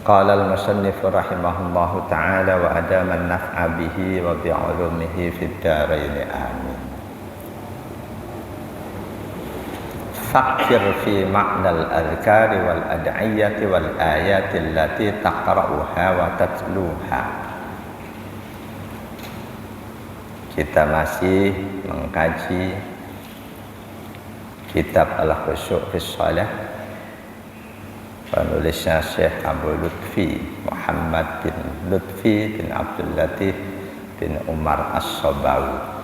Qala al-musannif rahimahullahu ta'ala wa adama an-naf'a bihi wa bi'ulumihi fid dharain amin. Fakir fi ma'nal adhkari wal ad'iyati wal ayati allati taqra'uha wa tatluha. Kita masih mengkaji kitab Al-Khusyu' fi Shalah, penulisnya Syekh Abu Lutfi Muhammad bin Lutfi bin Abdul Latif bin Umar As-Sabawi.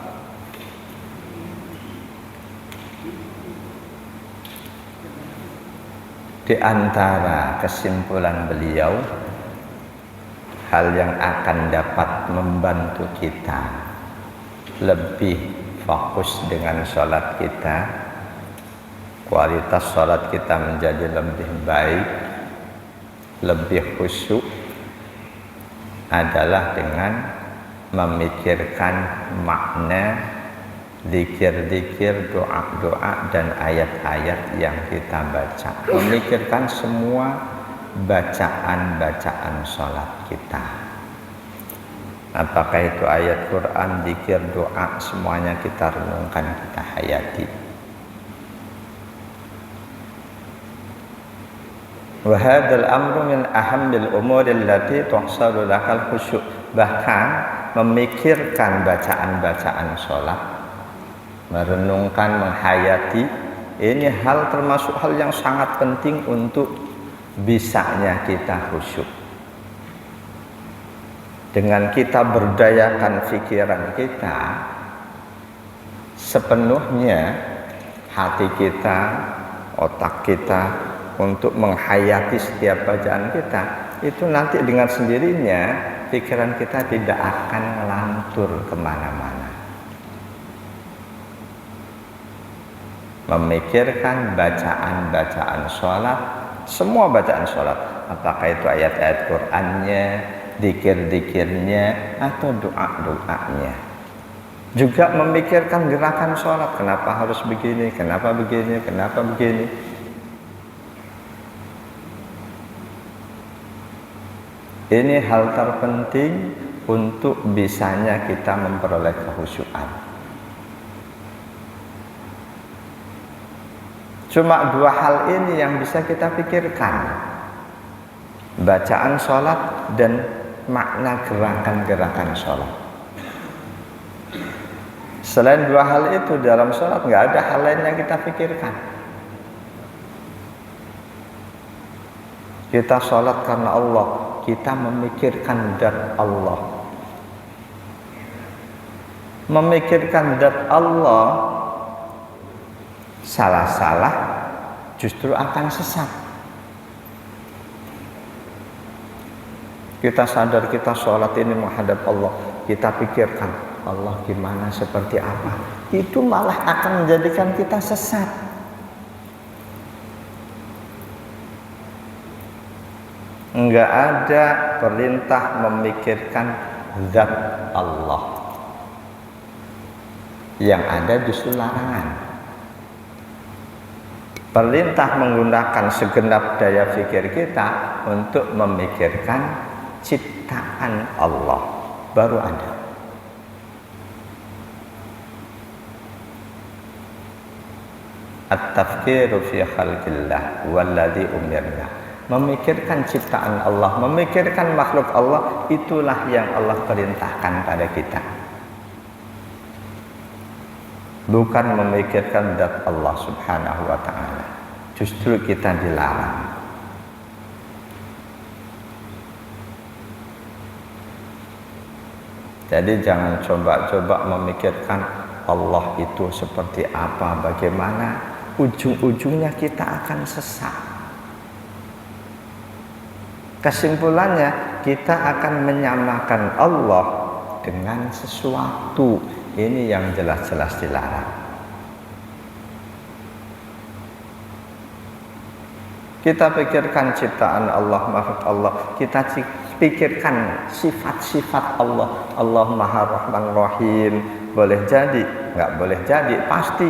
Di antara kesimpulan beliau, hal yang akan dapat membantu kita lebih fokus dengan sholat kita, kualitas sholat kita menjadi lebih baik, lebih khusyuk, adalah dengan memikirkan makna zikir-zikir, doa-doa dan ayat-ayat yang kita baca. Memikirkan semua bacaan-bacaan sholat kita. Apakah itu ayat Quran, zikir, doa, semuanya kita renungkan, kita hayati. Wa hadzal amru min ahammil umuri allati tuhsalu lakal khusyuk. Bahkan memikirkan bacaan-bacaan sholat, merenungkan, menghayati, ini hal termasuk hal yang sangat penting untuk bisanya kita khusyuk. Dengan kita berdayakan pikiran kita sepenuhnya, hati kita, otak kita, untuk menghayati setiap bacaan kita, itu nanti dengan sendirinya pikiran kita tidak akan ngelantur kemana-mana. Memikirkan bacaan-bacaan sholat, semua bacaan sholat, apakah itu ayat-ayat Qur'annya, zikir-zikirnya, atau doa-doanya. Juga memikirkan gerakan sholat, kenapa harus begini, kenapa begini, kenapa begini. Ini hal terpenting untuk bisanya kita memperoleh kekhusyuan. Cuma dua hal ini yang bisa kita pikirkan: bacaan sholat dan makna gerakan-gerakan sholat. Selain dua hal itu dalam sholat nggak ada hal lain yang kita pikirkan. Kita sholat karena Allah, kita memikirkan zat Allah. Memikirkan zat Allah, salah-salah justru akan sesat. Kita sadar kita sholat ini menghadap Allah, kita pikirkan Allah gimana, seperti apa, itu malah akan menjadikan kita sesat. Enggak ada perintah memikirkan zat Allah, yang ada justru larangan. Perintah menggunakan segenap daya pikir kita untuk memikirkan ciptaan Allah, baru ada. At-tafkiru fi khalqillah walladzi umirna. Memikirkan ciptaan Allah, memikirkan makhluk Allah, itulah yang Allah perintahkan pada kita. Bukan memikirkan zat Allah subhanahu wa ta'ala. Justru kita dilarang. Jadi jangan coba-coba memikirkan Allah itu seperti apa, bagaimana. Ujung-ujungnya kita akan sesat. Kesimpulannya, kita akan menyamakan Allah dengan sesuatu. Ini yang jelas-jelas dilarang. Kita pikirkan ciptaan Allah, makhluk Allah, kita pikirkan sifat-sifat Allah. Allah Maha Rahman Rahim, boleh jadi, nggak boleh jadi, pasti.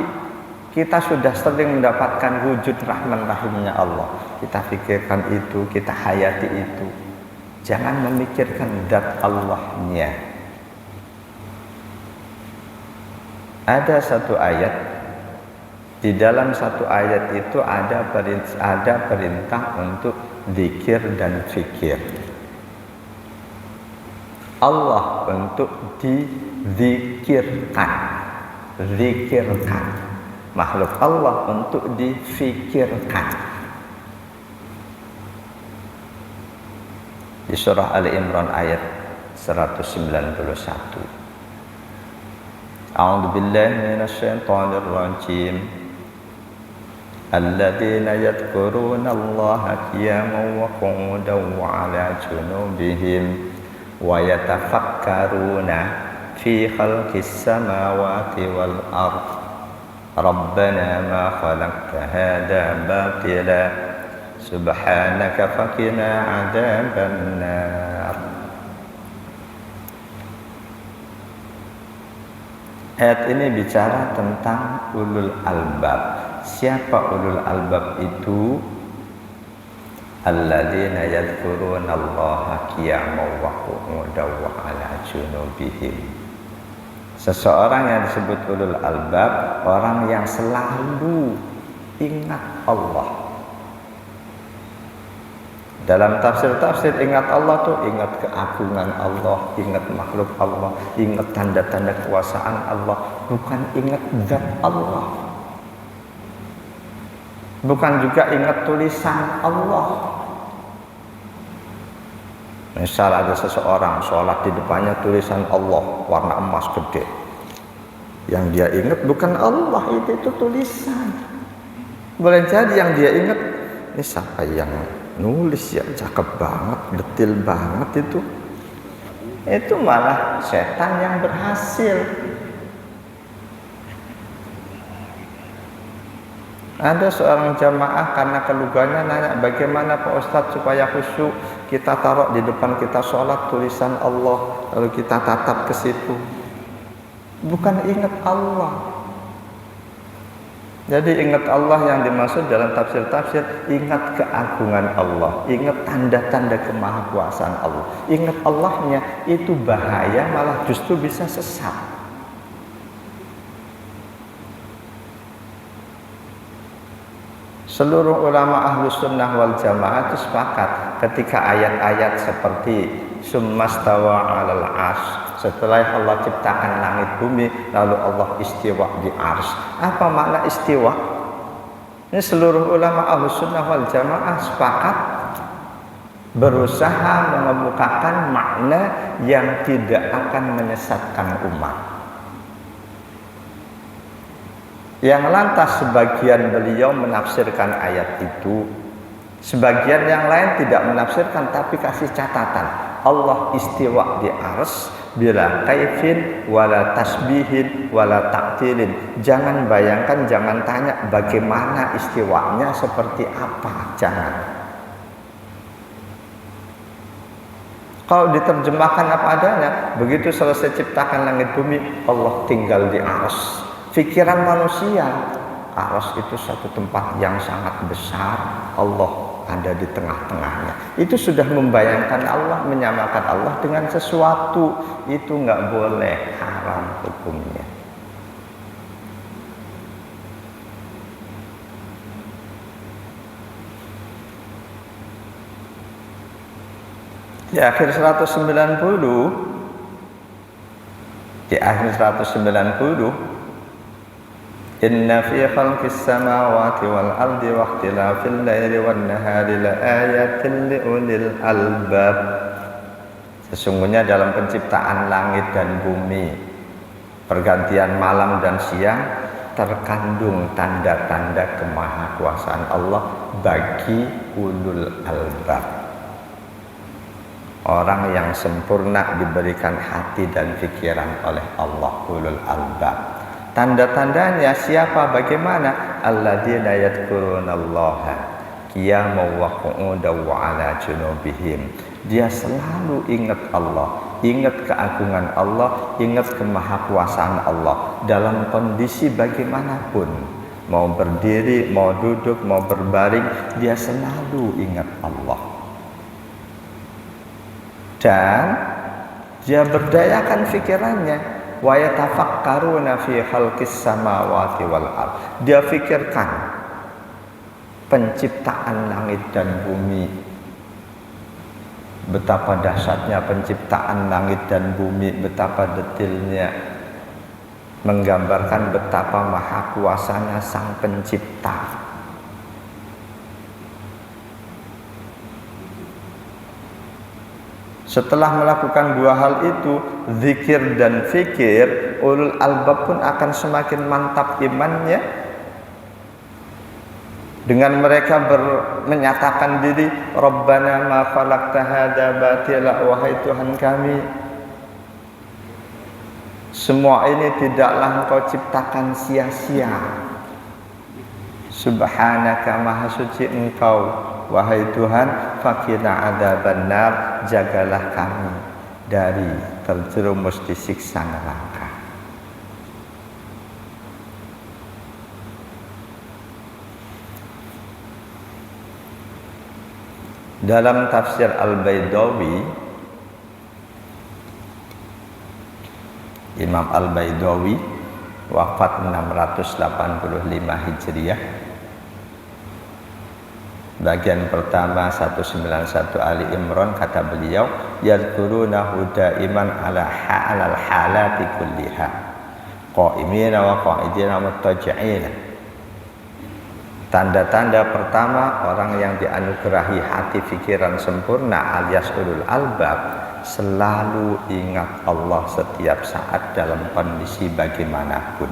Kita sudah sering mendapatkan wujud Rahman Rahimnya Allah. Kita pikirkan itu, kita hayati itu. Jangan memikirkan zat Allahnya. Ada satu ayat, di dalam satu ayat itu ada perintah untuk zikir dan fikir. Allah untuk dizikirkan, zikirkan. Makhluk Allah untuk difikirkan. Di surah Ali Imran ayat 191. A'udzu billahi minasyaitonir rajim. Alladzina yadhkuruna Allaha qiyaman wa qu'udan wa 'ala junubihim wa yatafakkaruna fi khalqis samawati wal ardh. Rabbana ma khalaqta hadha batila subhanaka faqina adzaban nar. Ayat ini bicara tentang ulul albab. Siapa ulul albab itu? Alladzina yadhkuruna Allaha qiyaman wa qu'udan wa 'ala junubihim. Seseorang yang disebut ulul albab, orang yang selalu ingat Allah. Dalam tafsir-tafsir ingat Allah tuh ingat keagungan Allah, ingat makhluk Allah, ingat tanda-tanda kekuasaan Allah, bukan ingat zat Allah. Bukan juga ingat tulisan Allah. Misal ada seseorang sholat di depannya tulisan Allah warna emas gede. Yang dia ingat bukan Allah, itu tulisan. Boleh jadi yang dia ingat, ini siapa yang nulis ya, cakep banget, detil banget itu. Itu malah setan yang berhasil. Ada seorang jamaah karena kelugannya nanya, bagaimana Pak Ustadz supaya khusyuk? Kita taruh di depan kita sholat tulisan Allah, lalu kita tatap ke situ. Bukan ingat Allah. Jadi ingat Allah yang dimaksud dalam tafsir-tafsir, ingat keagungan Allah, ingat tanda-tanda kemahakuasaan Allah. Ingat Allahnya itu bahaya, malah justru bisa sesat. Seluruh ulama Ahlus Sunnah wal Jamaah itu sepakat ketika ayat-ayat seperti summastawa 'alal 'arsy, setelah Allah ciptakan langit bumi lalu Allah istiwa di arsy. Apa makna istiwa? Ini seluruh ulama Ahlus Sunnah wal Jamaah sepakat berusaha mengemukakan makna yang tidak akan menyesatkan umat. Yang lantas sebagian beliau menafsirkan ayat itu, sebagian yang lain tidak menafsirkan tapi kasih catatan. Allah istiwa di arsy bila kaifin wala tasbihin wala ta'tilin. Jangan bayangkan, jangan tanya bagaimana istiwanya, seperti apa, jangan. Kalau diterjemahkan apa adanya, begitu selesai ciptakan langit bumi, Allah tinggal di arsy. Pikiran manusia, arsy itu satu tempat yang sangat besar, Allah ada di tengah-tengahnya. Itu sudah membayangkan Allah, menyamakan Allah dengan sesuatu. Itu nggak boleh, haram hukumnya. Di akhir 190, Inna fi khalqis samawati wal ardi wa ikhtilafil laili wan nahari la ayatin liulil albab. Sesungguhnya dalam penciptaan langit dan bumi, pergantian malam dan siang, terkandung tanda-tanda kemahakuasaan Allah bagi ulul albab. Orang yang sempurna diberikan hati dan pikiran oleh Allah, ulul albab. Tanda-tandanya siapa, bagaimana? Alladzina yadhkurunallaha qiyaman wa qu'udan wa 'ala junubihim. Dia selalu ingat Allah, ingat keagungan Allah, ingat kemahakuasaan Allah dalam kondisi bagaimanapun. mau berdiri, mau duduk, mau berbaring, dia selalu ingat Allah. Dan dia berdayakan pikirannya. Wa yatafakkaruna fi khalqis samawati wal ard. Dia fikirkan penciptaan langit dan bumi. Betapa dahsyatnya penciptaan langit dan bumi, betapa detailnya, menggambarkan betapa maha kuasanya sang pencipta. Setelah melakukan dua hal itu, zikir dan fikir, ulul albab pun akan semakin mantap imannya. Dengan mereka menyatakan diri, Rabbana ma khalaqta hadza batila, wahai Tuhan kami, semua ini tidaklah Engkau ciptakan sia-sia. Subhanaka, maha suci Engkau, wahai Tuhan, faqina adzabannar, jagalah kami dari terjerumus di siksa neraka. Dalam tafsir Al-Baidawi, Imam Al-Baidawi wafat 685 Hijriah. Bagian pertama 191 Ali Imran, kata beliau, yadhkurunahu daiman ala halal halati kulliha qa'imina wa qa'idina muttaji'ina. Tanda-tanda pertama, orang yang dianugerahi hati pikiran sempurna alias ulul albab selalu ingat Allah setiap saat dalam kondisi bagaimanapun.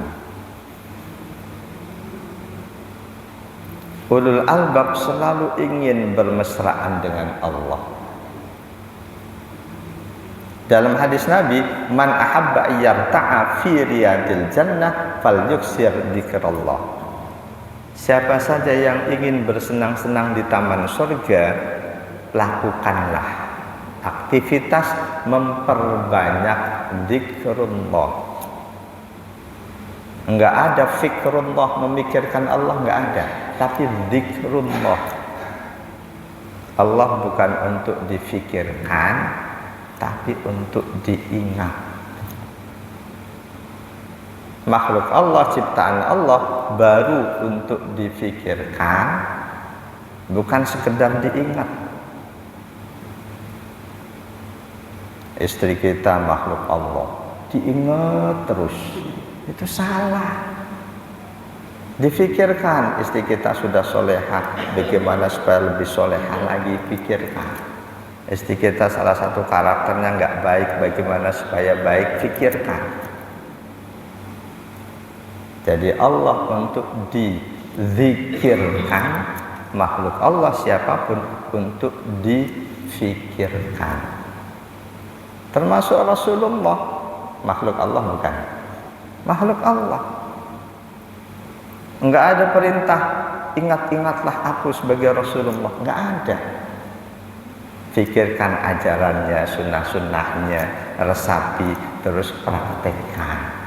Ulul albab selalu ingin bermesraan dengan Allah. Dalam hadis Nabi, man ahabba yarta'a fi riyadil jannah falyuksir dzikrallah. Siapa saja yang ingin bersenang-senang di taman surga, lakukanlah aktivitas memperbanyak zikrullah. Enggak ada fikrullah, memikirkan Allah, enggak ada, tapi zikrullah. Allah bukan untuk difikirkan, tapi untuk diingat. Makhluk Allah, ciptaan Allah baru untuk difikirkan, bukan sekedar diingat. Istri kita makhluk Allah, diingat terus, itu salah. Difikirkan, istri kita sudah solehah, bagaimana supaya lebih solehah lagi, pikirkan. Istri kita salah satu karakternya nggak baik, bagaimana supaya baik, pikirkan. Jadi Allah untuk dizikirkan, makhluk Allah siapapun untuk difikirkan. Termasuk Rasulullah, makhluk Allah bukan? Makhluk Allah. Enggak ada perintah, ingat-ingatlah aku sebagai Rasulullah, enggak ada. Fikirkan ajarannya, sunnah-sunnahnya, resapi, terus praktekkan.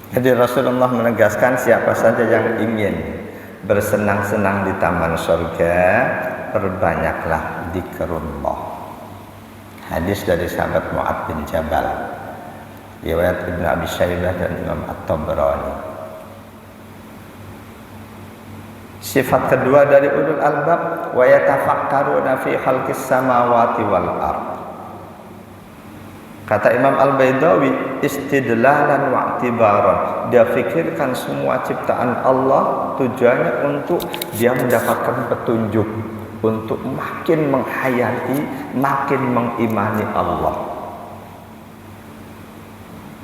Jadi Rasulullah menegaskan, siapa saja yang ingin bersenang-senang di taman surga, perbanyaklah zikrullah. Hadis dari sahabat Mu'adz bin Jabal, riwayat Ibnu Abi Syaibah dan Imam At-Tabrani. Sifat kedua dari ulul albab, wa yatafakkaruna fi khalqis samawati wal ard. Kata Imam Al-Baidawi, istidlalan wa i'tibaran. Dia fikirkan semua ciptaan Allah, tujuannya untuk dia mendapatkan petunjuk, untuk makin menghayati, makin mengimani Allah,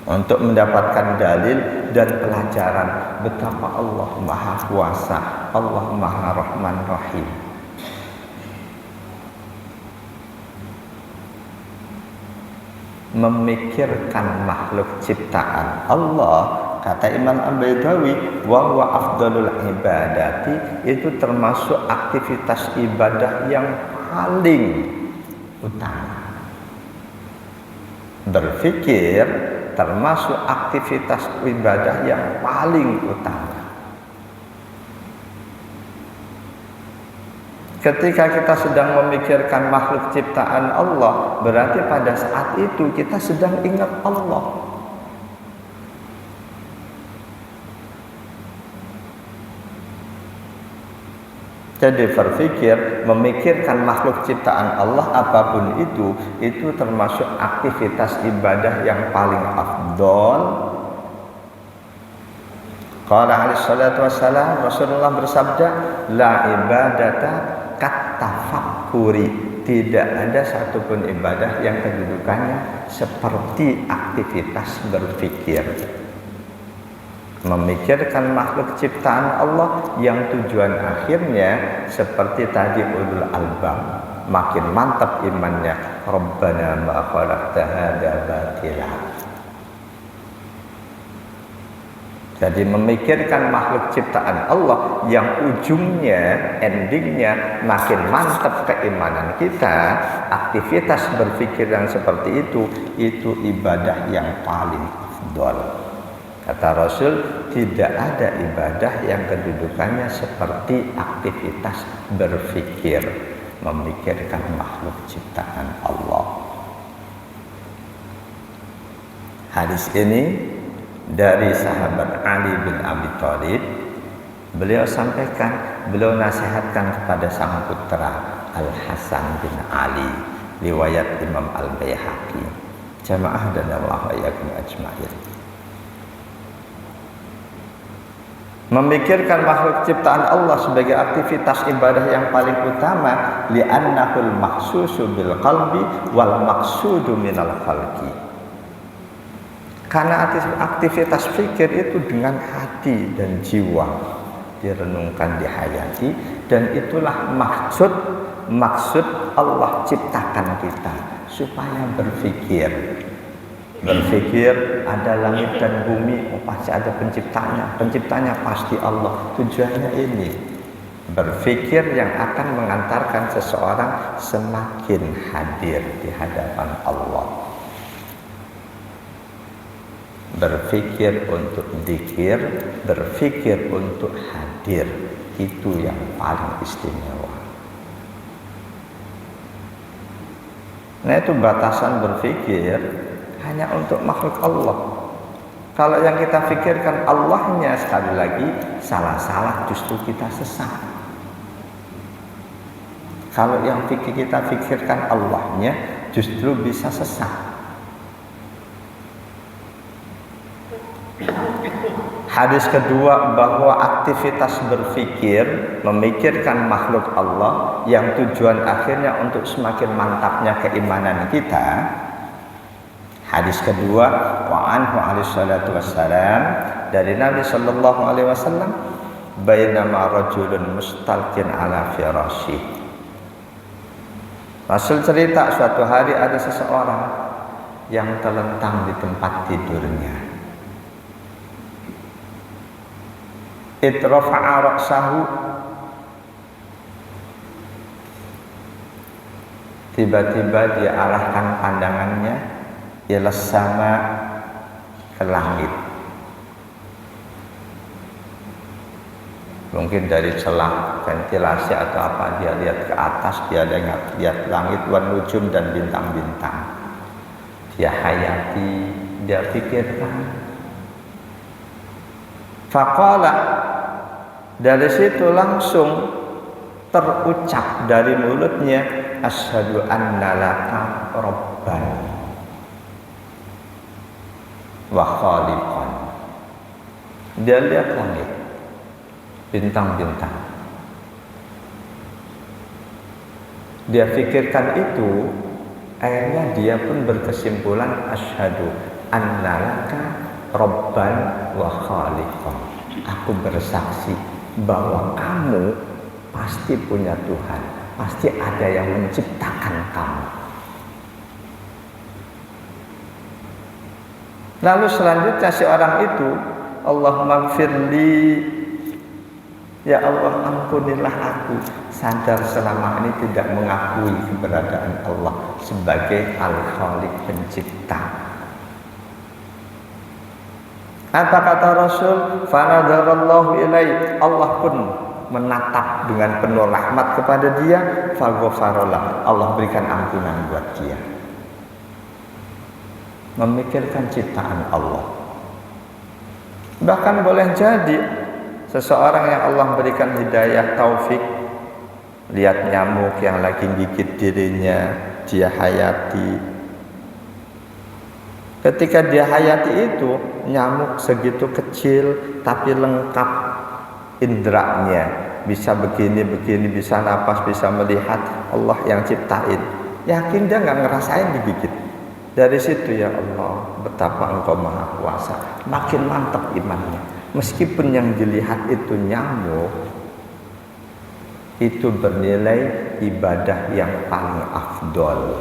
untuk mendapatkan dalil dan pelajaran betapa Allah Maha Kuasa, Allah Maha Rahman Rahim. Memikirkan makhluk ciptaan Allah, kata Imam Al-Baidawi, wa huwa afdalul ibadati, itu termasuk aktivitas ibadah yang paling utama. Berfikir termasuk aktivitas ibadah yang paling utama. Ketika kita sedang memikirkan makhluk ciptaan Allah, berarti pada saat itu kita sedang ingat Allah. Jadi berpikir, memikirkan makhluk ciptaan Allah apapun itu termasuk aktivitas ibadah yang paling afdol. Qala alaihi salatu wassalam, Rasulullah bersabda, la ibadata kattafakkuri. Tidak ada satupun ibadah yang kedudukannya seperti aktivitas berpikir. Memikirkan makhluk ciptaan Allah yang tujuan akhirnya seperti tadi ulul albab, makin mantap imannya. Rabbana ma khalaqta hadza batila. Jadi memikirkan makhluk ciptaan Allah yang ujungnya, endingnya makin mantap keimanan kita. Aktivitas berpikir yang seperti itu ibadah yang paling afdol. Kata Rasul, tidak ada ibadah yang kedudukannya seperti aktivitas berpikir, memikirkan makhluk ciptaan Allah. Hadis ini dari sahabat Ali bin Abi Thalib. Beliau sampaikan, beliau nasihatkan kepada sang putra Al Hasan bin Ali, riwayat Imam Al Baihaqi. Jamaah dan Allah yakum ajma'in. Memikirkan makhluk ciptaan Allah sebagai aktivitas ibadah yang paling utama, li'annahul maksusu bil qalbi wal maksudu minal khalqi. Karena aktivitas fikir itu dengan hati dan jiwa direnungkan, dihayati, dan itulah maksud Allah ciptakan kita supaya berpikir. Berpikir ada langit dan bumi, pasti ada penciptanya pasti Allah. Tujuannya ini, berpikir yang akan mengantarkan seseorang semakin hadir di hadapan Allah. Berpikir untuk zikir, berpikir untuk hadir, itu yang paling istimewa. Nah, itu batasan berpikir hanya untuk makhluk Allah. Kalau yang kita pikirkan Allahnya, sekali lagi salah-salah, justru kita sesat. Kalau yang kita pikirkan Allahnya, justru bisa sesat. Hadis kedua, bahwa aktivitas berpikir, memikirkan makhluk Allah yang tujuan akhirnya untuk semakin mantapnya keimanan kita. Hadis kedua, wa anhu alaihi salatu wassalam, dari Nabi sallallahu alaihi wasallam, bainama rajulun mustalqin ala firasyi. Rasul cerita, suatu hari ada seseorang yang terlentang di tempat tidurnya. Itrafa'a ra'sahu, tiba-tiba dia arahkan pandangannya ilas sama, ke langit. Mungkin dari celah ventilasi atau apa, dia lihat ke atas, dia lihat langit wan nujum dan bintang-bintang. Dia hayati, dia pikirkan. Faqala, dari situ langsung terucap dari mulutnya, asyhadu anna laka rabban wa khaliqan. Dia lihat langit, bintang-bintang. Dia pikirkan itu, akhirnya dia pun berkesimpulan, asyhadu anna laka rabban wa khaliqan. Aku bersaksi bahwa kamu pasti punya Tuhan, pasti ada yang menciptakan kamu. Lalu selanjutnya si orang itu, Allahumma gfirli Ya Allah, ampunilah aku, sadar selama ini tidak mengakui keberadaan Allah sebagai Al-Khaliq pencipta. Apa kata Rasul? Fanadarallahu ilaih. Allah pun menatap dengan penuh rahmat kepada dia. Faghfarolah. Allah berikan ampunan buat dia. Memikirkan ciptaan Allah. Bahkan boleh jadi seseorang yang Allah berikan hidayah taufik, lihat nyamuk yang lagi gigit dirinya, dia hayati. Ketika dia hayati itu, nyamuk segitu kecil tapi lengkap indranya, bisa begini, bisa napas, bisa melihat, Allah yang ciptain. Yakin dia nggak ngerasain digigit. Dari situ, ya Allah, betapa Engkau Maha Kuasa. Makin mantap imannya. Meskipun yang dilihat itu nyamuk, itu bernilai ibadah yang paling afdol.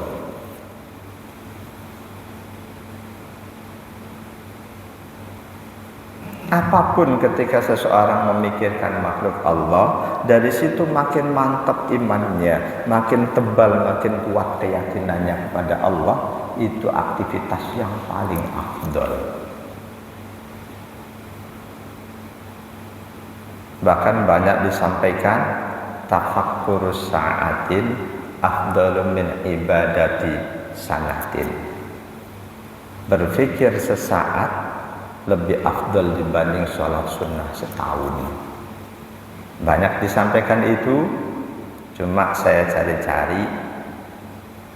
Apapun ketika seseorang memikirkan makhluk Allah, dari situ makin mantap imannya, makin tebal, makin kuat keyakinannya kepada Allah, itu aktivitas yang paling afdol. Bahkan banyak disampaikan, tafakkurus sa'atin afdalu min ibadati sanatin. Berpikir sesaat lebih afdal dibanding sholat sunnah setahun. Banyak disampaikan itu, cuma saya cari-cari,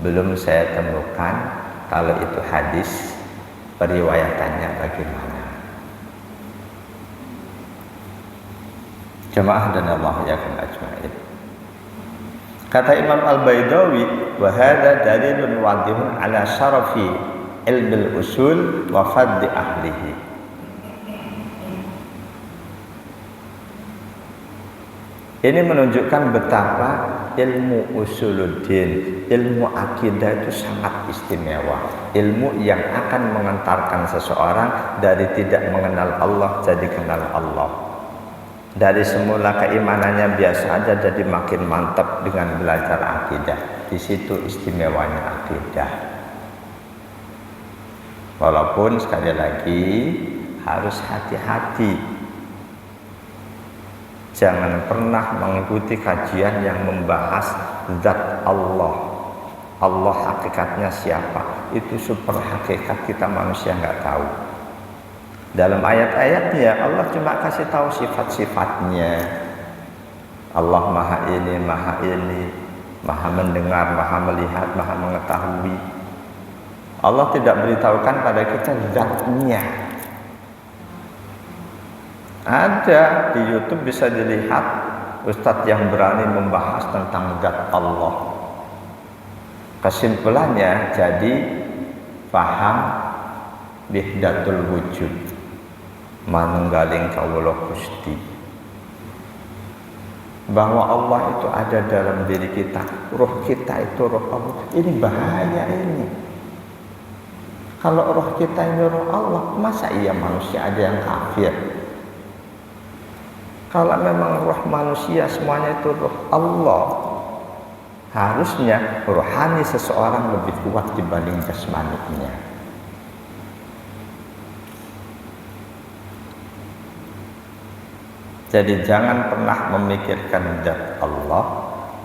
belum saya temukan kalau itu hadis, periwayatannya bagaimana. Jemaah dan Allah yakin ajma'in. Kata Imam Al-Baidawi, wa hadza dalilun wadihun ala syarafi ilmil usul wa fadli ahlihi. Ini menunjukkan betapa ilmu usuluddin, ilmu akidah itu sangat istimewa. Ilmu yang akan mengantarkan seseorang dari tidak mengenal Allah jadi kenal Allah. Dari semula keimanannya biasa aja jadi makin mantap dengan belajar akidah. Di situ istimewanya akidah. Walaupun sekali lagi harus hati-hati. Jangan pernah mengikuti kajian yang membahas zat Allah. Allah hakikatnya siapa? Itu super hakikat, kita manusia nggak tahu. Dalam ayat-ayatnya Allah cuma kasih tahu sifat-sifatnya. Allah maha ini, maha mendengar, maha melihat, maha mengetahui. Allah tidak beritahukan pada kita zatnya. Ada di YouTube bisa dilihat ustadz yang berani membahas tentang zat Allah. Kesimpulannya jadi paham wahdatul wujud, manunggaling kawula Gusti, bahwa Allah itu ada dalam diri kita, roh kita itu roh Allah. Ini bahaya ini. Kalau roh kita ini roh Allah, masa iya manusia ada yang kafir? Kalau memang roh manusia semuanya itu roh Allah, harusnya rohani seseorang lebih kuat dibanding jasmaninya. Jadi jangan pernah memikirkan zat Allah,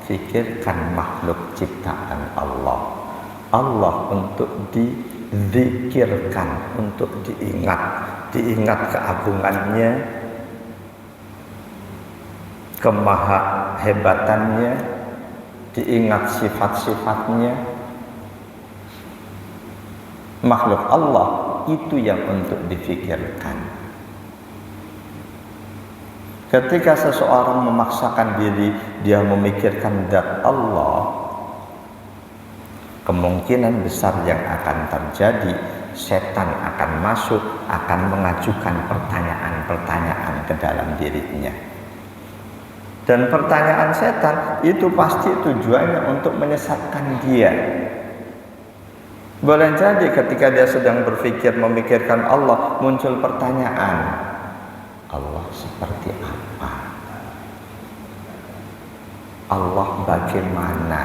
pikirkan makhluk ciptaan Allah. Allah untuk dizikirkan, untuk diingat keagungannya, kemaha hebatannya, diingat sifat-sifatnya. Makhluk Allah itu yang untuk difikirkan. Ketika seseorang memaksakan diri dia memikirkan zat Allah, kemungkinan besar yang akan terjadi, setan akan masuk, akan mengajukan pertanyaan-pertanyaan ke dalam dirinya. Dan pertanyaan setan itu pasti tujuannya untuk menyesatkan dia. Boleh jadi ketika dia sedang berpikir memikirkan Allah, muncul pertanyaan, Allah seperti apa? Allah bagaimana?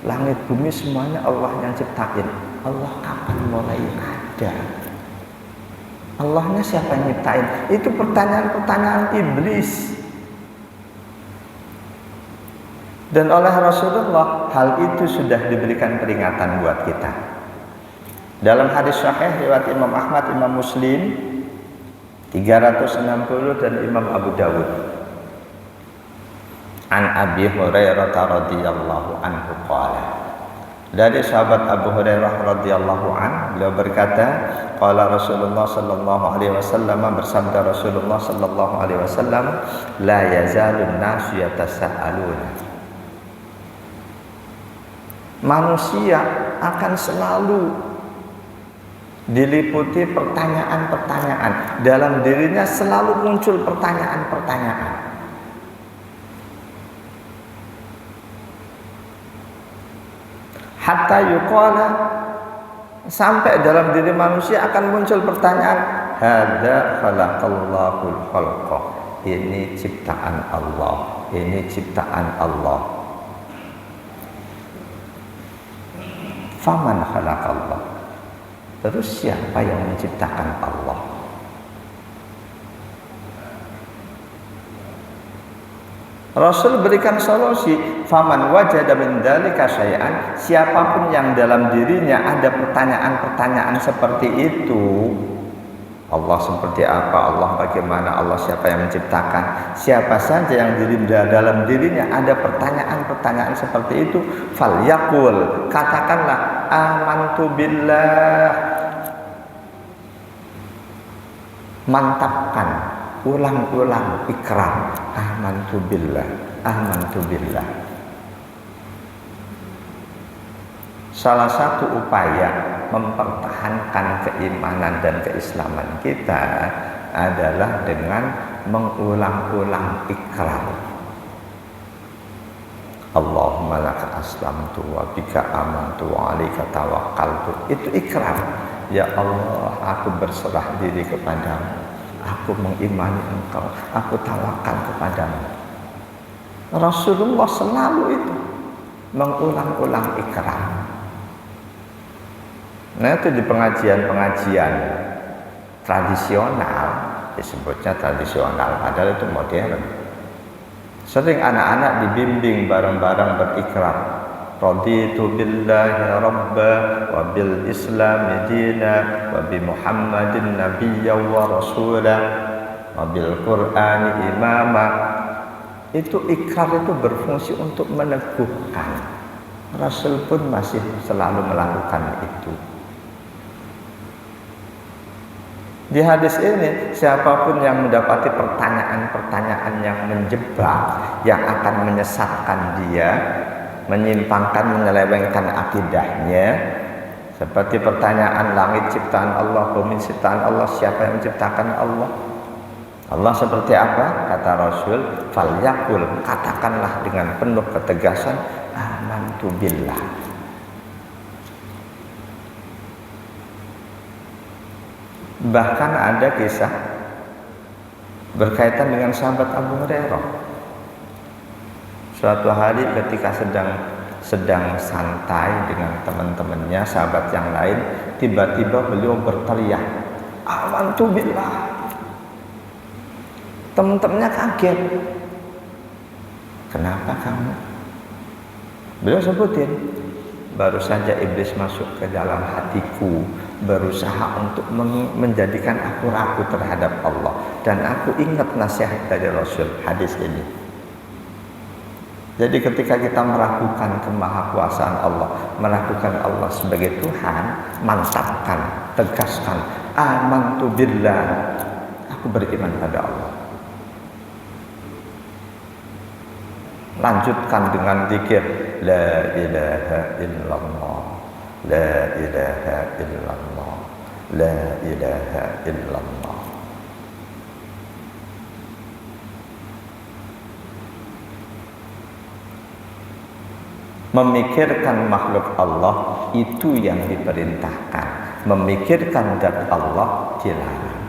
Langit bumi semuanya Allah yang ciptain. Allah kapan mulai ada? Allahnya siapa yang nyiptain? Itu pertanyaan-pertanyaan iblis. Dan oleh Rasulullah hal itu sudah diberikan peringatan buat kita. Dalam hadis sahih riwayat Imam Ahmad, Imam Muslim 360 dan Imam Abu Dawud. An Abi Hurairah radhiyallahu anhu qala. Dari sahabat Abu Hurairah radhiyallahu an, beliau berkata, qala Rasulullah sallallahu alaihi wasallam, bersabda Rasulullah sallallahu alaihi wasallam, la yazalun nasu yatasaaluna. Manusia akan selalu diliputi pertanyaan-pertanyaan. Dalam dirinya selalu muncul pertanyaan-pertanyaan. Hatta yuqala, sampai dalam diri manusia akan muncul pertanyaan, hadza khalaqallahul khalqa. Ini ciptaan Allah. Ini ciptaan Allah. Faman khalaqallah. Terus siapa yang menciptakan Allah? Rasul berikan solusi, faman wajada min dzalika syai'an, siapapun yang dalam dirinya ada pertanyaan-pertanyaan seperti itu, Allah seperti apa, Allah bagaimana, Allah siapa yang menciptakan, siapa saja yang dalam dirinya ada pertanyaan-pertanyaan seperti itu, falyaqul, katakanlah amantu billah. Mantapkan, ulang-ulang ikrar, amantu billah, amantu billah. Salah satu upaya mempertahankan keimanan dan keislaman kita adalah dengan mengulang-ulang ikrar. Allahumma laka aslamtu wa bika amantu wa alaika tawakkaltu. Itu ikrar. Ya Allah, aku berserah diri kepadamu. Aku mengimani Engkau. Aku tawakal kepadamu. Rasulullah selalu itu mengulang-ulang ikrar. Nah, itu di pengajian-pengajian tradisional, disebutnya tradisional, padahal itu modern. Sering anak-anak dibimbing bareng-bareng berikrar, raditu billahi rabba wa bil islam dina wa bi muhammadin nabiyya wa rasula wa bil qur'ani imama. Itu ikrar itu berfungsi untuk meneguhkan. Rasul pun masih selalu melakukan itu. Di hadis ini, siapapun yang mendapati pertanyaan-pertanyaan yang menjebak, yang akan menyesatkan dia, menyimpangkan, menyelewengkan akidahnya, seperti pertanyaan langit ciptaan Allah, bumi ciptaan Allah, siapa yang menciptakan Allah? Allah seperti apa? Kata Rasul, falyaqul, katakanlah dengan penuh ketegasan, amantu billah. Bahkan ada kisah berkaitan dengan sahabat Abu Hurairah. Suatu hari ketika sedang santai dengan teman-temannya, sahabat yang lain, tiba-tiba beliau berteriak, amantu billah. Teman-temannya kaget. Kenapa kamu? Beliau sebutin, baru saja iblis masuk ke dalam hatiku, berusaha untuk menjadikan aku ragu terhadap Allah, dan aku ingat nasihat dari Rasul, hadis ini. Jadi ketika kita meragukan kemahakuasaan Allah, meragukan Allah sebagai Tuhan, mantapkan, tegaskan, amantu billah, aku beriman pada Allah. Lanjutkan dengan zikir, la ilaha illallah, la ilaha illallah, la ilaha illallah. Memikirkan makhluk Allah itu yang diperintahkan, memikirkan zat Allah dilarang.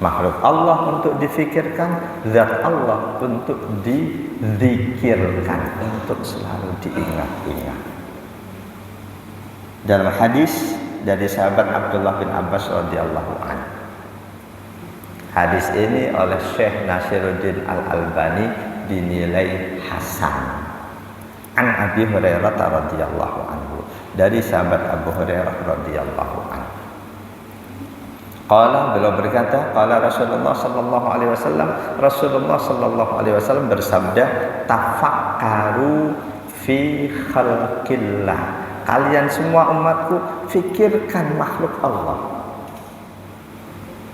Makhluk Allah untuk difikirkan, zat Allah untuk dizikirkan, untuk selalu diingat-ingat. Dalam hadis dari sahabat Abdullah bin Abbas radhiyallahu anhu. Hadis ini oleh Syekh Nasiruddin Al-Albani dinilai hasan. An Abi Hurairah radhiyallahu anhu, dari sahabat Abu Hurairah radhiyallahu anhu. Qala, beliau berkata, qala Rasulullah sallallahu alaihi wasallam, Rasulullah sallallahu alaihi wasallam bersabda, tafakkaru fi khalqillah. Kalian semua umatku, fikirkan makhluk Allah.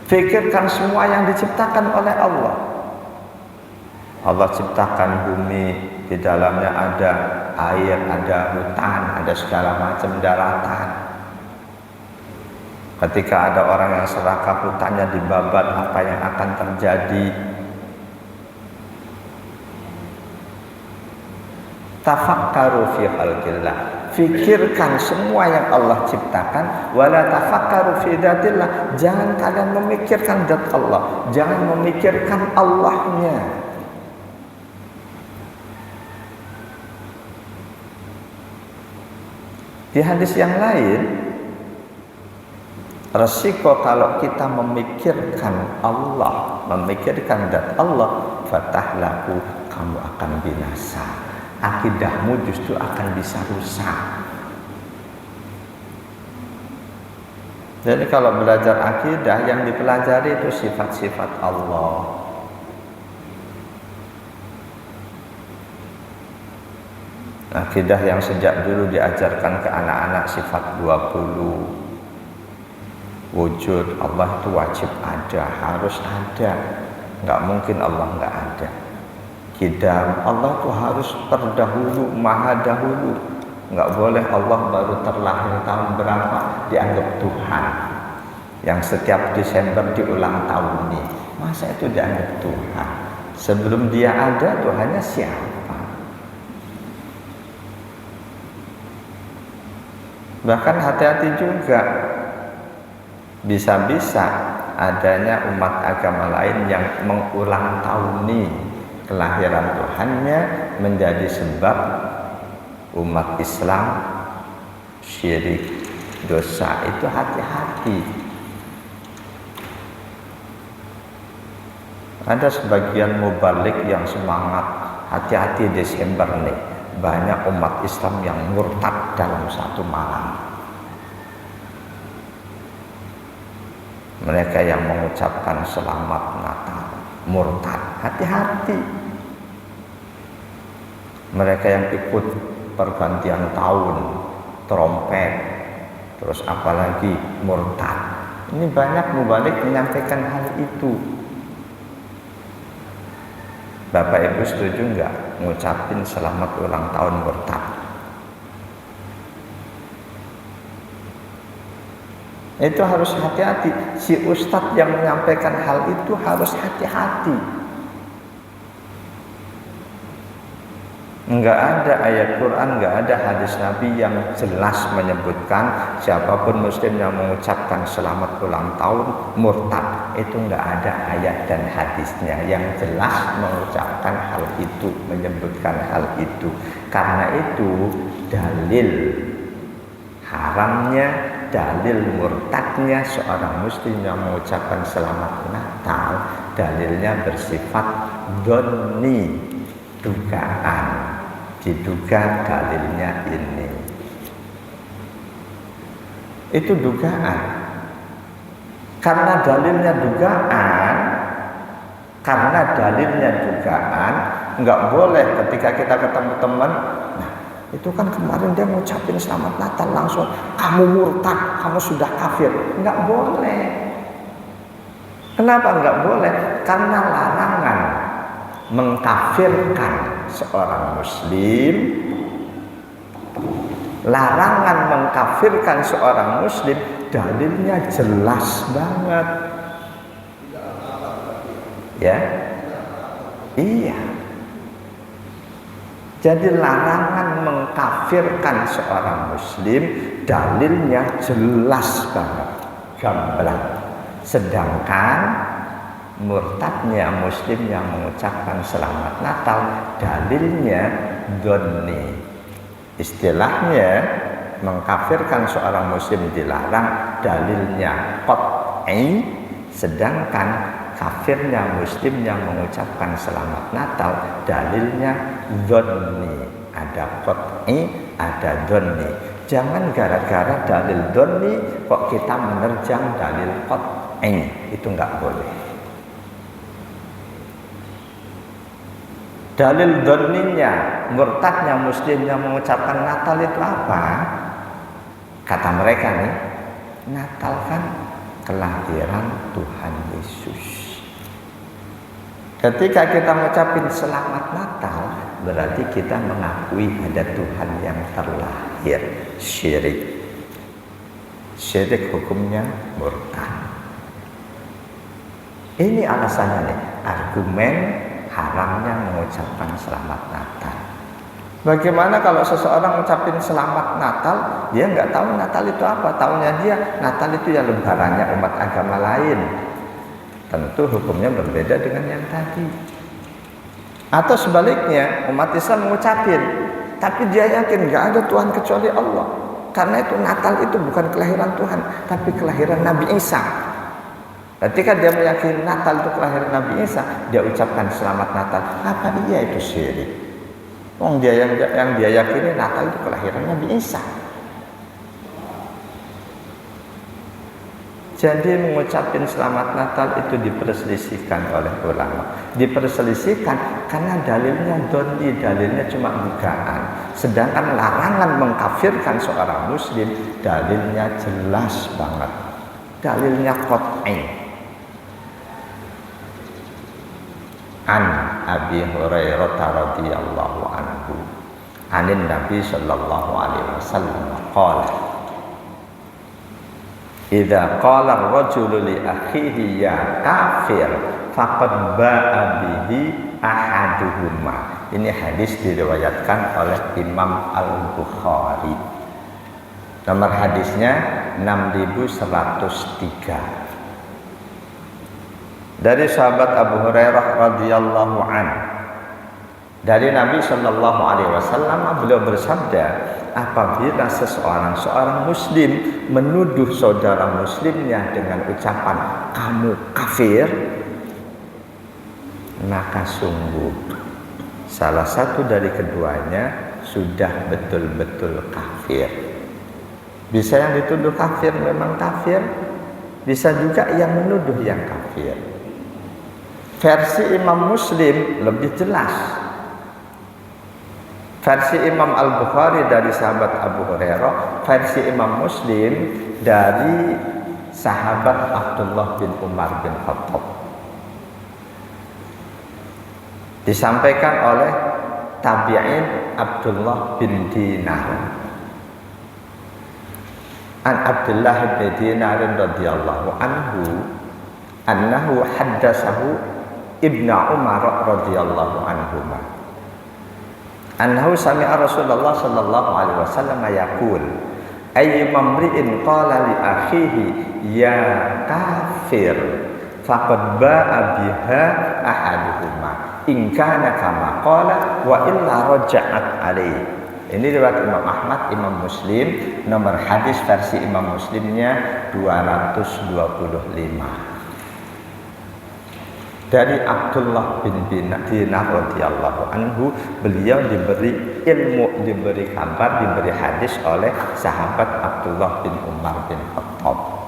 Fikirkan semua yang diciptakan oleh Allah. Allah ciptakan bumi, di dalamnya ada air, ada hutan, ada segala macam daratan. Ketika ada orang yang serakah, hutannya dibabat, apa yang akan terjadi? Tafakkaru fi khalqillah. Fikirkan semua yang Allah ciptakan. Wala tafakkaru fi dzatillah. Jangan kalian memikirkan zat Allah, jangan memikirkan Allahnya. Di hadis yang lain, resiko kalau kita memikirkan Allah, memikirkan zat Allah, fatahlaku, kamu akan binasa. Akidahmu justru akan bisa rusak. Jadi kalau belajar akidah, yang dipelajari itu sifat-sifat Allah. Akidah yang sejak dulu diajarkan ke anak-anak sifat 20. Wujud Allah itu wajib ada, harus ada. Nggak mungkin Allah nggak ada. Qidam, Allah itu harus terdahulu, maha dahulu. Nggak boleh Allah baru terlahir tahun berapa dianggap Tuhan, yang setiap Desember diulang tahun nih. Masa itu dianggap Tuhan? Sebelum dia ada, Tuhannya siapa? Bahkan hati-hati juga, bisa-bisa adanya umat agama lain yang mengulang tahuni kelahiran Tuhannya menjadi sebab umat Islam syirik, dosa. Itu hati-hati. Ada sebagian mubalik yang semangat, hati-hati Desember nih, banyak umat Islam yang murtad dalam satu malam. Mereka yang mengucapkan selamat Natal murtad, hati-hati. Mereka yang ikut pergantian tahun, trompet, terus apalagi murtad. Ini banyak mubalik menyampaikan hal itu. Bapak Ibu setuju nggak ngucapin selamat ulang tahun murtad? Itu harus hati-hati. Si ustadz yang menyampaikan hal itu harus hati-hati. Enggak ada ayat Quran, enggak ada hadis Nabi yang jelas menyebutkan siapapun muslim yang mengucapkan selamat ulang tahun murtad. Itu enggak ada ayat dan hadisnya yang jelas mengucapkan hal itu, menyebutkan hal itu. Karena itu dalil haramnya, dalil murtadnya seorang muslim yang mengucapkan selamat Natal, dalilnya bersifat dhanni, dugaan. Diduga dalilnya ini. Itu dugaan. Karena dalilnya dugaan, nggak boleh ketika kita ketemu teman, nah, itu kan kemarin dia ngucapin selamat Natal langsung kamu murtad, kamu sudah kafir. Nggak boleh. Kenapa nggak boleh? Karena larangan mengkafirkan seorang muslim, larangan mengkafirkan seorang muslim dalilnya jelas banget. Ya, iya. Jadi larangan mengkafirkan seorang muslim dalilnya jelas banget, gamblang. Sedangkan murtadnya muslim yang mengucapkan selamat Natal, dalilnya dzanni. Istilahnya mengkafirkan seorang muslim dilarang, dalilnya qat'i, sedangkan kafirnya muslim yang mengucapkan selamat Natal dalilnya dzanni. Ada qat'i, ada dzanni. Jangan gara-gara dalil dzanni kok kita menerjang dalil qat'i, itu enggak boleh. Dalil dzanninya, murtadnya muslim yang mengucapkan Natal itu apa? Kata mereka nih, Natal kan kelahiran Tuhan Yesus. Ketika kita mengucapkan selamat Natal, berarti kita mengakui ada Tuhan yang terlahir. Syirik. Syirik hukumnya murtad. Ini alasannya nih, argumen haramnya mengucapkan selamat Natal. Bagaimana kalau seseorang mengucapkan selamat Natal, dia nggak tahu Natal itu apa? Taunya dia Natal itu ya lebarannya umat agama lain. Tentu hukumnya berbeda dengan yang tadi. Atau sebaliknya, umat Islam mengucapin, tapi dia yakin nggak ada Tuhan kecuali Allah. Karena itu Natal itu bukan kelahiran Tuhan, tapi kelahiran Nabi Isa. Ketika dia meyakini Natal itu kelahiran Nabi Isa, dia ucapkan selamat Natal. Apa iya itu syirik? Dia yang dia yakini Natal itu kelahiran Nabi Isa. Jadi mengucapkan selamat Natal itu diperselisihkan oleh ulama. Diperselisihkan karena dalilnya dzanni, dalilnya cuma dugaan. Sedangkan larangan mengkafirkan seorang muslim, dalilnya jelas banget. Dalilnya qat'i. An Abi Hurairah radhiyallahu anhu anin Nabi sallallahu alaihi wasallam qala idza qala ar-rajulu li akhihi ya kafir faqad ba'a bihi ahaduhuma. Ini hadis diriwayatkan oleh Imam Al-Bukhari. Nomor hadisnya 6103. Dari sahabat Abu Hurairah radhiyallahu an, dari Nabi sallallahu alaihi wasallam, beliau bersabda, apabila seorang muslim menuduh saudara muslimnya dengan ucapan kamu kafir, maka sungguh salah satu dari keduanya sudah betul-betul kafir. Bisa yang dituduh kafir memang kafir, bisa juga yang menuduh yang kafir. Versi Imam Muslim lebih jelas. Versi Imam Al-Bukhari dari sahabat Abu Hurairah, versi Imam Muslim dari sahabat Abdullah bin Umar bin Khattab. Disampaikan oleh tabi'in Abdullah bin Dinar. An Abdullah bin Dinar radhiyallahu anhu annahu haddatsahu Ibnu Umar radhiyallahu anhuma annahu sami'a Rasulullah sallallahu alaihi wasallam yaqul ayyuma mri'in qala li akhihi ya kafir faqad ba'a biha ahaduhuma in kana kama qala wa illa raja'at alaihi. Ini riwayat Imam Ahmad, Imam Muslim, nomor hadis versi Imam Muslimnya 225. Dari Abdullah bin Dinar radhiyallahu anhu, beliau diberi ilmu, diberi kabar, diberi hadis oleh sahabat Abdullah bin Umar bin Khattab.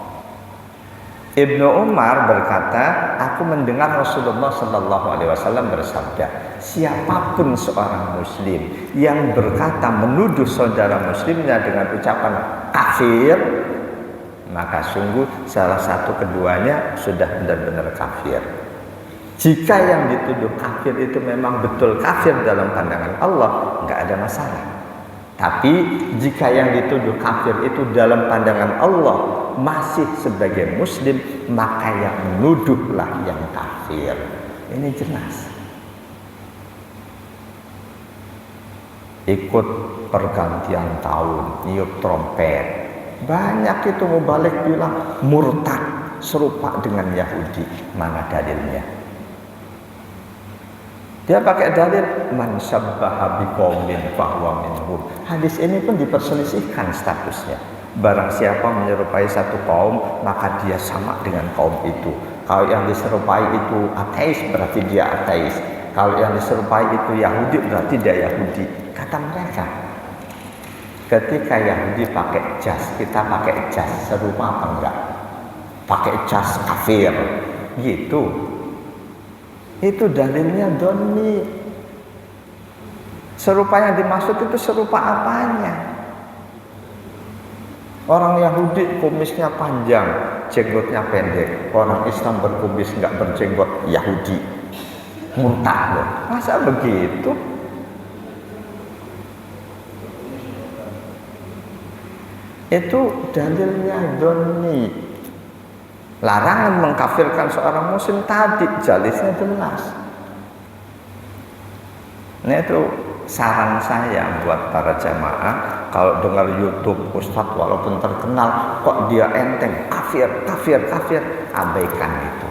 Ibnu Umar berkata, aku mendengar Rasulullah sallallahu alaihi wasallam bersabda, siapapun seorang muslim yang berkata menuduh saudara muslimnya dengan ucapan kafir, maka sungguh salah satu keduanya sudah benar-benar kafir. Jika yang dituduh kafir itu memang betul kafir dalam pandangan Allah, nggak ada masalah. Tapi jika yang dituduh kafir itu dalam pandangan Allah masih sebagai muslim, maka yang menuduhlah yang kafir. Ini jelas. Ikut pergantian tahun, niup trompet. Banyak itu mubalik bilang murtad. serupa dengan Yahudi. Mana dalilnya? Dia pakai dalil man syabbaha biqaumin fahuwa minhum. Hadis ini pun diperselisihkan statusnya. Barang siapa menyerupai satu kaum, maka dia sama dengan kaum itu. Kalau yang diserupai itu ateis, berarti dia ateis. Kalau yang diserupai itu Yahudi, berarti dia Yahudi. Kata mereka. Ketika Yahudi pakai jas, kita pakai jas, serupa apa enggak? Pakai jas kafir, gitu. Itu dalilnya doni. Serupa yang dimaksud itu serupa apanya? Orang Yahudi kumisnya panjang, jenggotnya pendek. Orang Islam berkumis nggak berjenggot, Yahudi. Muntah loh. Masa begitu? Itu dalilnya doni. Larangan mengkafirkan seorang muslim tadi jelasnya jelas. Nah itu saran saya buat para jamaah, kalau dengar YouTube Ustadz walaupun terkenal kok dia enteng kafir, abaikan itu.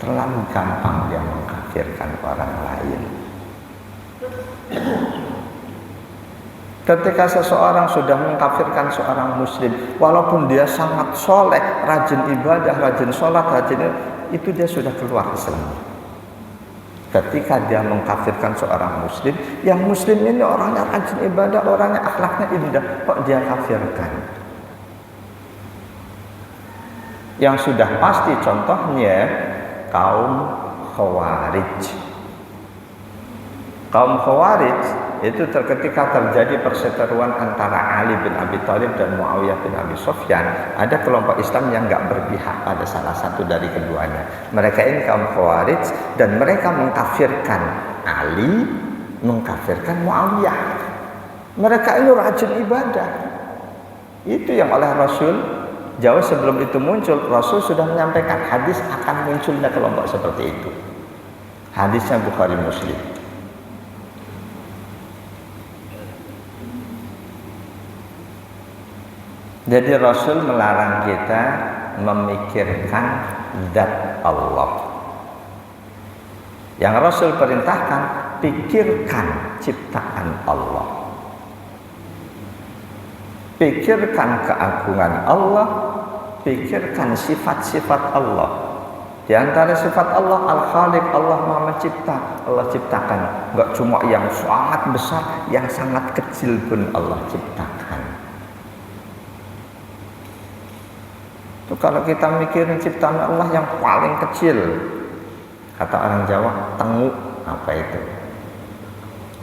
Terlalu gampang dia mengkafirkan orang lain. Ketika seseorang sudah mengkafirkan seorang muslim, walaupun dia sangat soleh, rajin ibadah, rajin sholat, itu dia sudah keluar Islam. Ketika dia mengkafirkan seorang muslim, yang muslim ini orangnya rajin ibadah, orangnya akhlaknya indah, kok dia kafirkan? Yang sudah pasti contohnya kaum Khawarij. Kaum Khawarij itu ketika terjadi perseteruan antara Ali bin Abi Thalib dan Muawiyah bin Abi Sufyan, ada kelompok Islam yang nggak berpihak pada salah satu dari keduanya. Mereka ini kaum Khawarij dan mereka mengkafirkan Ali, mengkafirkan Muawiyah. Mereka ini rajin ibadah. Itu yang oleh Rasul jauh sebelum itu muncul, Rasul sudah menyampaikan hadis akan munculnya kelompok seperti itu. Hadisnya Bukhari Muslim. Jadi Rasul melarang kita memikirkan zat Allah. Yang Rasul perintahkan, pikirkan ciptaan Allah. Pikirkan keagungan Allah, pikirkan sifat-sifat Allah. Di antara sifat Allah, Al-Khaliq, Allah Maha Mencipta. Allah ciptakan, enggak cuma yang sangat besar, yang sangat kecil pun Allah ciptakan. Kalau kita mikirin ciptaan Allah yang paling kecil, kata orang Jawa, tenguk, apa itu?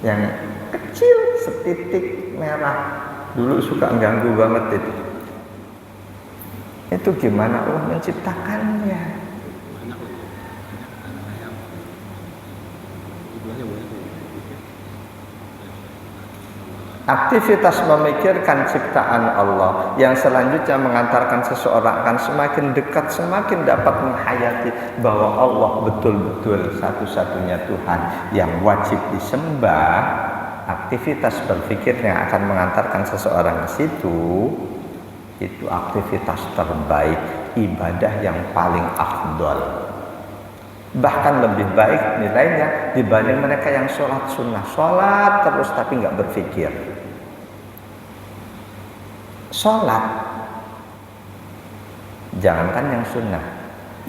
Yang kecil, setitik merah. Dulu suka ganggu banget itu. Itu gimana Allah menciptakannya? Aktivitas memikirkan ciptaan Allah yang selanjutnya mengantarkan seseorang akan semakin dekat, semakin dapat menghayati bahwa Allah betul-betul satu-satunya Tuhan yang wajib disembah. Aktivitas berpikir yang akan mengantarkan seseorang ke situ, itu aktivitas terbaik, ibadah yang paling afdol. Bahkan lebih baik nilainya dibanding mereka yang sholat sunnah, sholat terus tapi nggak berpikir. Sholat, jangankan yang sunnah,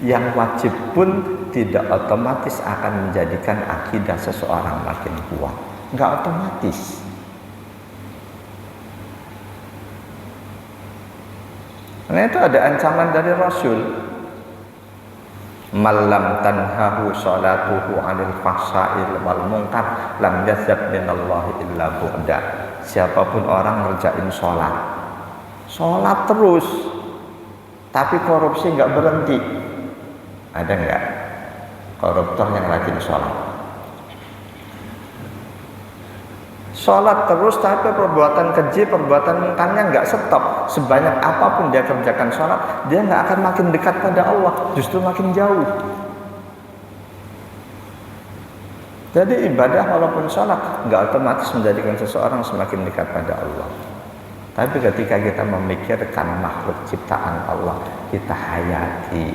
yang wajib pun tidak otomatis akan menjadikan akidah seseorang makin kuat. Nggak otomatis. Nah itu ada ancaman dari Rasul. Malam tanhahu sholatuhu anil fahsa'il wal munkar lam yazad minallahi illa bu'da. Siapapun orang ngerjain sholat terus tapi korupsi nggak berhenti, ada nggak koruptor yang rajin sholat terus tapi perbuatan keji, perbuatan mungkarnya nggak stop. Sebanyak apapun dia kerjakan sholat, dia nggak akan makin dekat pada Allah, justru makin jauh. Jadi ibadah walaupun sholat nggak otomatis menjadikan seseorang semakin dekat pada Allah. Tapi ketika kita memikirkan makhluk ciptaan Allah, kita hayati.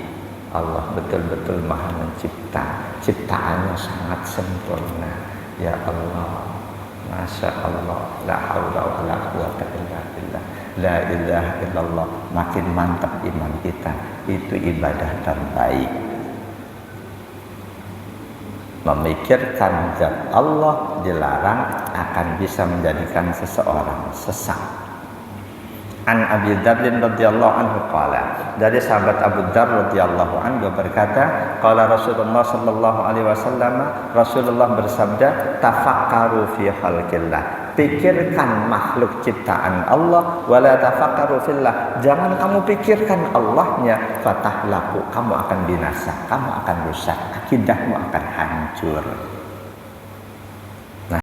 Allah betul-betul maha mencipta, ciptaannya sangat sempurna. Ya Allah, Masya Allah, la haula wa la quwata illa billah, la ilaha illallah. Makin mantap iman kita, itu ibadah terbaik. Memikirkan zat Allah dilarang akan bisa menjadikan seseorang sesat. An Abi Dzar radhiyallahu anhu qala, dari sahabat Abu Dzar radhiyallahu anhu berkata, qala Rasulullah sallallahu alaihi wasallam, Rasulullah bersabda, tafakkaru fi khalqillah, pikirkan makhluk ciptaan Allah, wala tafakkaru fillah, jangan kamu pikirkan Allahnya, fatahlaku, kamu akan binasa, kamu akan rusak, akidahmu akan hancur.